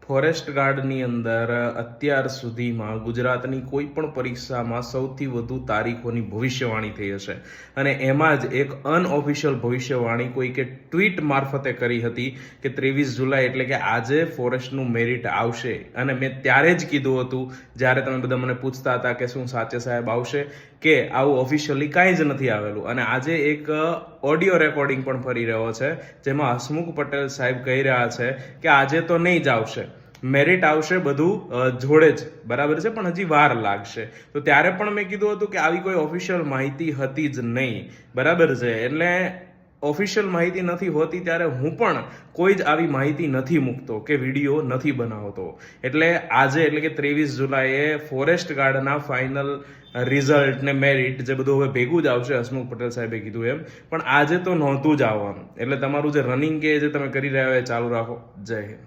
Forest ગાર્ડની અંદર અત્યાર સુધીમાં ગુજરાતની કોઈ પણ પરીક્ષામાં સૌથી વધુ તારીખોની ભવિષ્યવાણી થઈ હશે અને એમાં જ એક અનઓફિશિયલ ભવિષ્યવાણી કોઈકે ટ્વીટ મારફતે કરી હતી કે 23 જુલાઈ એટલે કે આજે ફોરેસ્ટનું મેરિટ આવશે. અને મેં ત્યારે જ કીધું હતું જ્યારે તમે બધા મને પૂછતા હતા કે શું સાચે સાહેબ આવશે, કે આવું ઓફિશિયલી કાંઈ જ નથી આવેલું. અને આજે એક ઓડિયો રેકોર્ડિંગ પણ ફરી રહ્યો છે જેમાં હસમુખ પટેલ સાહેબ કહી રહ્યા છે કે આજે તો નહીં જ આવશે, મેરિટ આવશે બધું જોડે જ, બરાબર છે, પણ હજી વાર લાગશે. તો ત્યારે પણ મેં કીધું હતું કે આવી કોઈ ઓફિશિયલ માહિતી હતી જ નહીં, બરાબર છે. એટલે ઓફિશિયલ માહિતી નથી હોતી ત્યારે હું પણ કોઈ જ આવી માહિતી નથી મૂકતો કે વિડીયો નથી બનાવતો. એટલે આજે એટલે કે 23 જુલાઈએ ફોરેસ્ટ ગાર્ડના ફાઇનલ રિઝલ્ટ ને મેરિટ જે બધું હવે ભેગું જ આવશે, હસમુખ પટેલ સાહેબે કીધું એમ, પણ આજે તો નહોતું જ આવવાનું. એટલે તમારું જે રનિંગ કે જે તમે કરી રહ્યા હોય ચાલુ રાખો. જય હિન્દ.